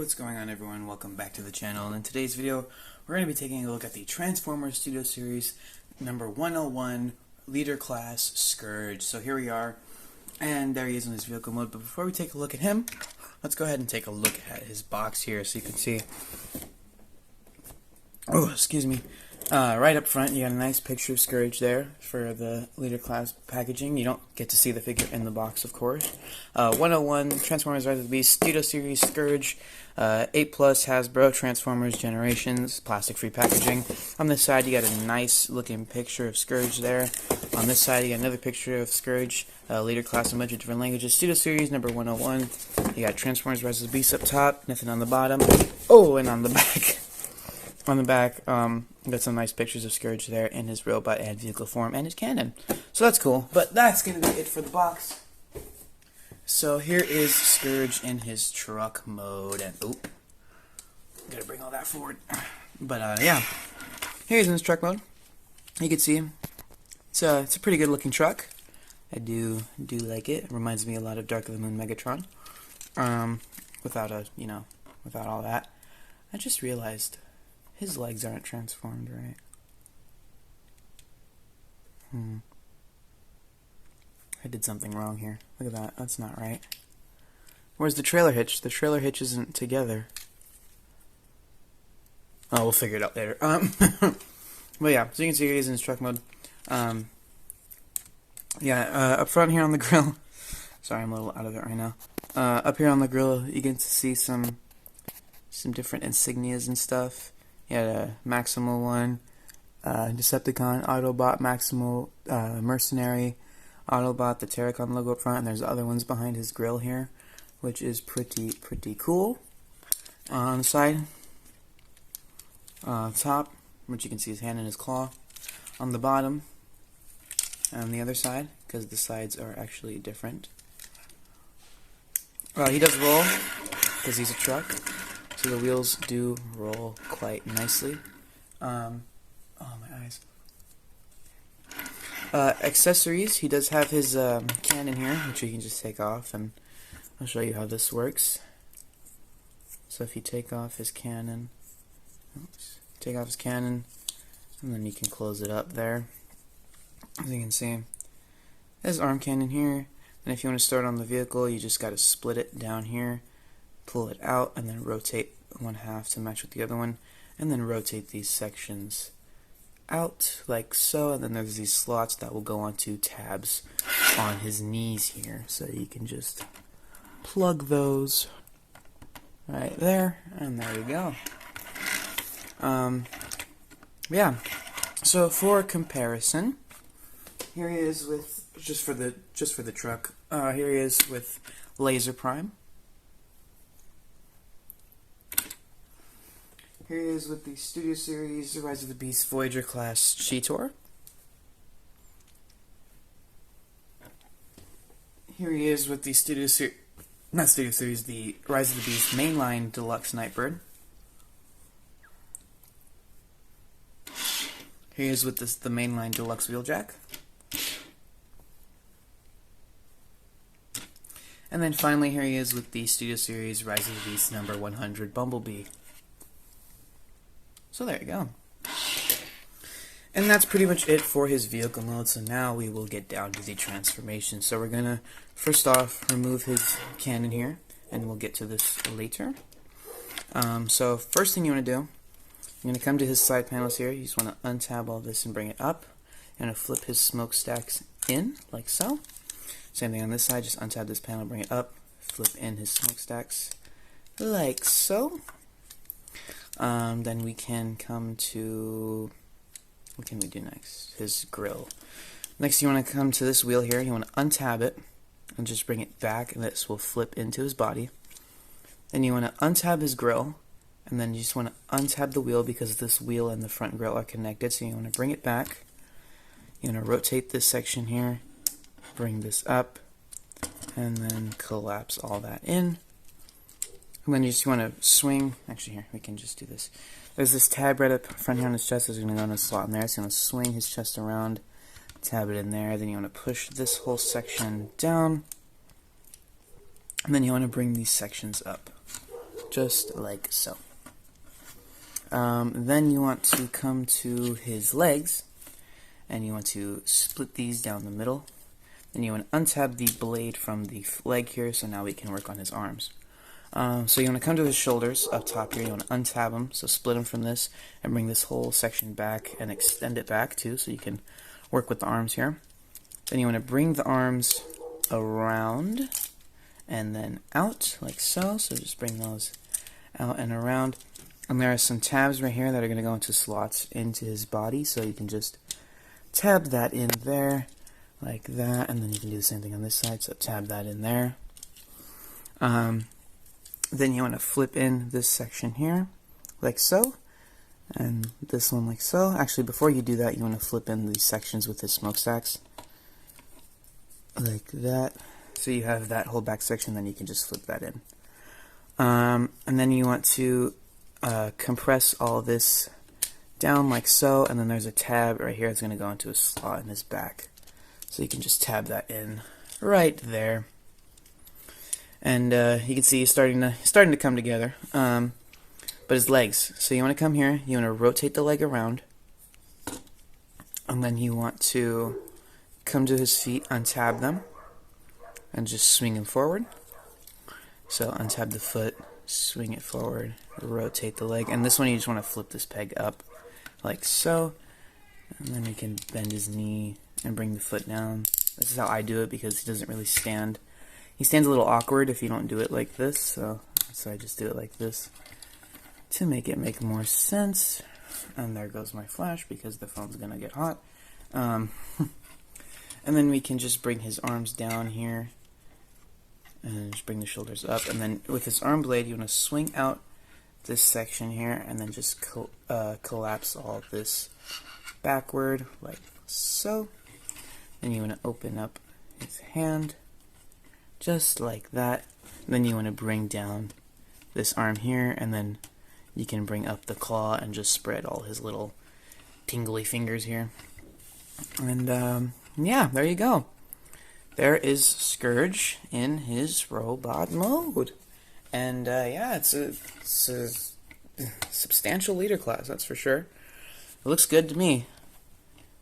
what's going on, everyone? Welcome back to the channel. And in today's video, we're going to be taking a look at the Transformers Studio Series number 101 Leader Class Scourge. So here we are, and there he is in his vehicle mode. But before we take a look at him, let's go ahead and take a look at his box here so you can see. Oh, excuse me. Right up front, you got a nice picture of Scourge there for the Leader Class packaging. You don't get to see the figure in the box, of course. 101 Transformers Rise of the Beast Studio Series Scourge, 8+ Hasbro Transformers Generations, plastic-free packaging. On this side, you got a nice looking picture of Scourge there. On this side, you got another picture of Scourge, Leader Class in a bunch of different languages. Studio Series number 101. You got Transformers Rise of the Beast up top, nothing on the bottom. Oh, and on the back. On the back, got some nice pictures of Scourge there in his robot and vehicle form and his cannon. So that's cool, but that's going to be it for the box. So here is Scourge in his truck mode, and oop, gotta bring all that forward. But yeah, here he's in his truck mode. You can see him. It's a pretty good looking truck. I do like it. It reminds me a lot of Dark of the Moon Megatron. Without all that. I just realized his legs aren't transformed, right? I did something wrong here. Look at that. That's not right. Where's the trailer hitch? The trailer hitch isn't together. Oh, we'll figure it out later. But yeah, so you can see he's in his truck mode. Up front here on the grill. Sorry, I'm a little out of it right now. Up here on the grill, you get to see some different insignias and stuff. You had a Maximal one, Decepticon, Autobot, Maximal, Mercenary, Autobot, the Terracon logo up front, and there's other ones behind his grill here, which is pretty cool. On the side, top, which you can see his hand and his claw. On the bottom, on the other side, because the sides are actually different. He does roll, because he's a truck. So the wheels do roll quite nicely. Oh, my eyes. Accessories. He does have his cannon here, which you can just take off, and I'll show you how this works. So if you take off his cannon, and then you can close it up there. As you can see, there's arm cannon here, and if you want to start on the vehicle, you just got to split it down here. Pull it out and then rotate one half to match with the other one, and then rotate these sections out like so, and then there's these slots that will go onto tabs on his knees here, so you can just plug those right there, and there you go. Yeah, so for comparison, here he is with just for the truck. Here he is with Laser Prime. Here he is with the Studio Series Rise of the Beast Voyager Class Cheetor. Here he is with the the Rise of the Beast Mainline Deluxe Nightbird. Here he is with the Mainline Deluxe Wheeljack. And then finally, here he is with the Studio Series Rise of the Beast number 100 Bumblebee. So there you go. And that's pretty much it for his vehicle mode. So now we will get down to the transformation. So we're going to, first off, remove his cannon here. And we'll get to this later. So first thing you want to do, you're going to come to his side panels here. You just want to untab all this and bring it up. You're going to flip his smokestacks in, like so. Same thing on this side. Just untab this panel, bring it up. Flip in his smokestacks, like so. Then we can come to, what can we do next? His grill. Next you want to come to this wheel here, you want to untab it, and just bring it back, and this will flip into his body. Then you want to untab his grill, and then you just want to untab the wheel because this wheel and the front grill are connected, so you want to bring it back. You want to rotate this section here, bring this up, and then collapse all that in. And then you just want to swing, actually here, we can just do this. There's this tab right up front here on his chest, there's going to go in a slot in there, so you want to swing his chest around, tab it in there, then you want to push this whole section down, and then you want to bring these sections up. just like so. Then you want to come to his legs, and you want to split these down the middle. Then you want to untap the blade from the leg here, so now we can work on his arms. So you want to come to his shoulders up top here, you want to untap them, so split them from this, and bring this whole section back, and extend it back too, so you can work with the arms here. Then you want to bring the arms around, and then out, like so, so just bring those out and around. And there are some tabs right here that are going to go into slots into his body, so you can just tab that in there, like that, and then you can do the same thing on this side, so tab that in there. Then you want to flip in this section here, like so, and this one like so. Actually, before you do that, you want to flip in these sections with his smokestacks, like that. So you have that whole back section, then you can just flip that in. And then you want to compress all this down like so, and then there's a tab right here that's going to go into a slot in his back. So you can just tab that in right there. And you can see he's starting to come together. But his legs. So you want to come here, you want to rotate the leg around, and then you want to come to his feet, untab them, and just swing him forward. So untab the foot, swing it forward, rotate the leg, and this one you just want to flip this peg up like so, and then you can bend his knee and bring the foot down. This is how I do it because he doesn't really stand. He stands a little awkward if you don't do it like this, so I just do it like this to make it make more sense. And there goes my flash because the phone's gonna get hot. And then we can just bring his arms down here and just bring the shoulders up, and then with his arm blade you want to swing out this section here and then just collapse all this backward like so. Then you want to open up his hand just like that. Then you want to bring down this arm here, and then you can bring up the claw and just spread all his little tingly fingers here. And yeah, there you go. There is Scourge in his robot mode. And yeah, it's a substantial leader class, that's for sure. It looks good to me.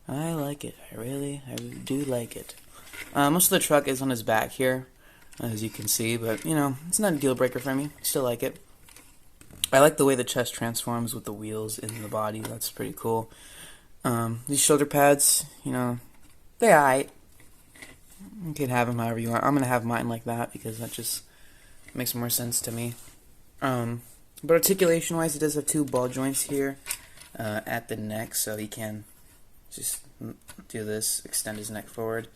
I like it. I really do like it. Most of the truck is on his back here, as you can see, but, you know, it's not a deal breaker for me. Still like it. I like the way the chest transforms with the wheels in the body. That's pretty cool. These shoulder pads, you know, they're alright. You can have them however you want. I'm going to have mine like that because that just makes more sense to me. But articulation wise, it does have two ball joints here at the neck, so he can just do this, extend his neck forward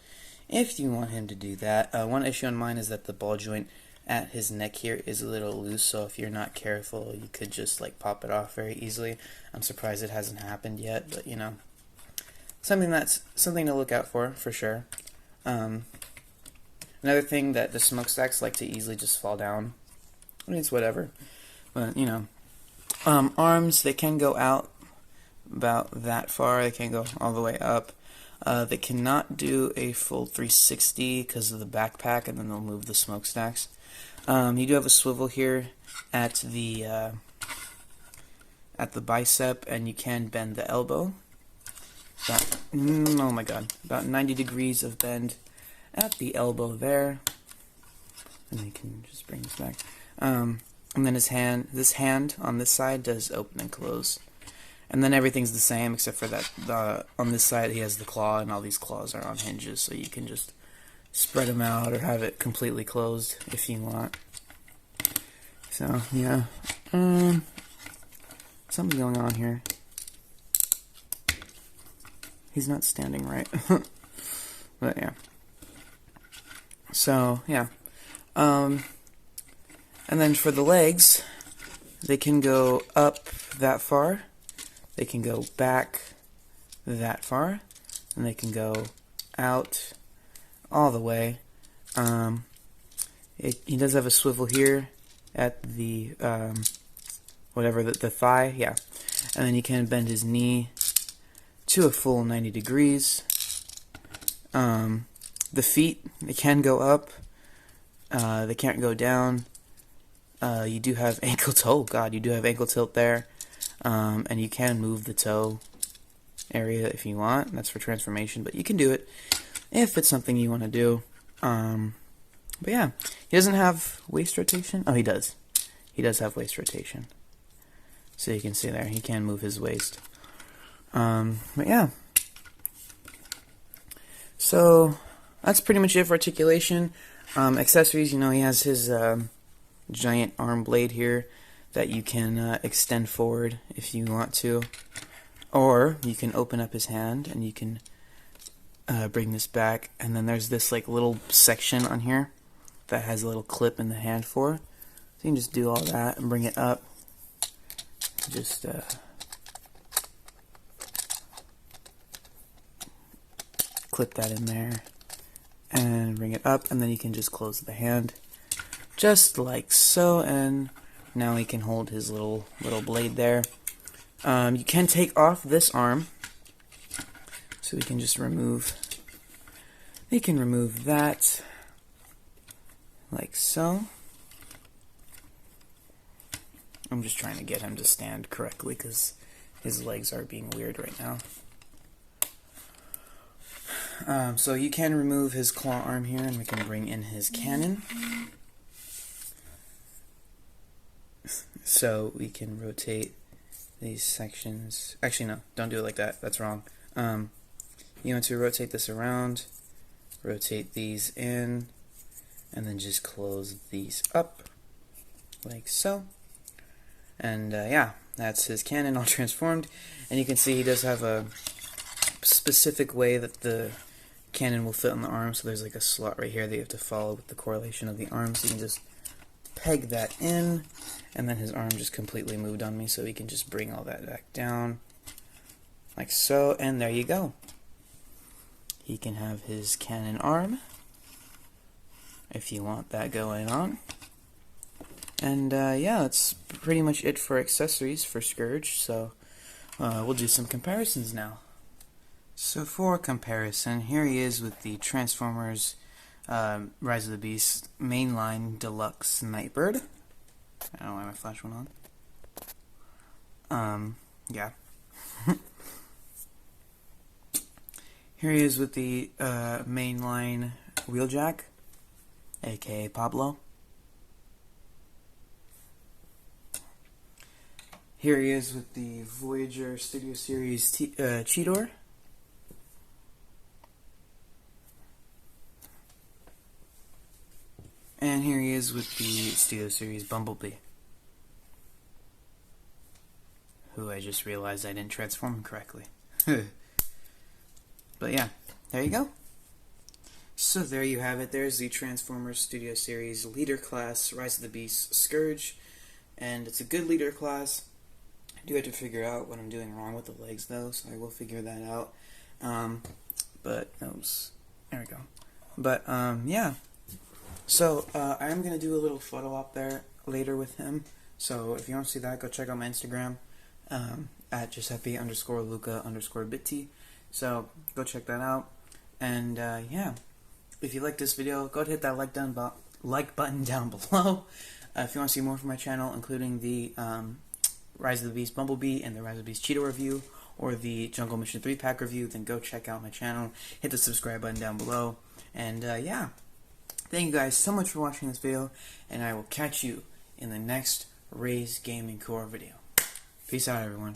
if you want him to do that. One issue on mine is that the ball joint at his neck here is a little loose, so if you're not careful, you could just like pop it off very easily. I'm surprised it hasn't happened yet, but you know, something to look out for sure. Another thing that the smokestacks like to easily just fall down. I mean, it's whatever, but you know, arms, they can go out about that far. They can't go all the way up. They cannot do a full 360 because of the backpack, and then they'll move the smokestacks. You do have a swivel here at the bicep, and you can bend the elbow. Oh my god, about 90 degrees of bend at the elbow there. And you can just bring this back. And then this hand on this side does open and close. And then everything's the same except for that on this side he has the claw, and all these claws are on hinges, so you can just spread them out or have it completely closed if you want. So yeah, something's going on here. He's not standing right. But yeah. So yeah. And then for the legs, they can go up that far. They can go back that far, and they can go out all the way. He does have a swivel here at the the thigh, yeah. And then you can bend his knee to a full 90 degrees. The feet, they can go up. They can't go down. you do have ankle toe. Oh God, you do have ankle tilt there, and you can move the toe area if you want. That's for transformation, but you can do it if it's something you want to do. But yeah, he doesn't have waist rotation. Oh, he does. He does have waist rotation. So you can see there, he can move his waist. But yeah. So that's pretty much it for articulation. Accessories, you know, he has his giant arm blade here that you can extend forward if you want to. Or you can open up his hand and you can bring this back. And then there's this like little section on here that has a little clip in the hand for. So you can just do all that and bring it up. Just clip that in there and bring it up, and then you can just close the hand just like so, and now he can hold his little blade there. You can take off this arm, so we can just remove that like so. I'm just trying to get him to stand correctly because his legs are being weird right now. So you can remove his claw arm here, and we can bring in his cannon. So we can rotate these sections. Actually, no, don't do it like that. That's wrong. You want to rotate this around, rotate these in, and then just close these up like so. And yeah, that's his cannon all transformed. And you can see he does have a specific way that the cannon will fit on the arm. So there's like a slot right here that you have to follow with the correlation of the arm. So you can just peg that in, and then his arm just completely moved on me, so we can just bring all that back down like so, and there you go. He can have his cannon arm if you want that going on. And yeah, that's pretty much it for accessories for Scourge. So we'll do some comparisons now. So for comparison, here he is with the Transformers Rise of the Beast Mainline Deluxe Nightbird. I don't know why my flash went on. Yeah. Here he is with the Mainline Wheeljack, aka Pablo. Here he is with the Voyager Studio Series Cheetor. And here he is with the Studio Series Bumblebee, who I just realized I didn't transform him correctly. But yeah, there you go. So there you have it. There's the Transformers Studio Series Leader Class Rise of the Beast Scourge. And it's a good leader class. I do have to figure out what I'm doing wrong with the legs though, so I will figure that out. But that was, there we go. But yeah. So I am going to do a little photo op there later with him. So if you want to see that, go check out my Instagram at Giuseppe_Luca_Bitti. So go check that out. And yeah, if you like this video, go ahead and hit that like button down below. If you want to see more from my channel, including the Rise of the Beast Bumblebee and the Rise of the Beast Cheetor review, or the Jungle Mission 3-pack review, then go check out my channel. Hit the subscribe button down below. And yeah, thank you guys so much for watching this video, and I will catch you in the next Raysgamingcore video. Peace out, everyone.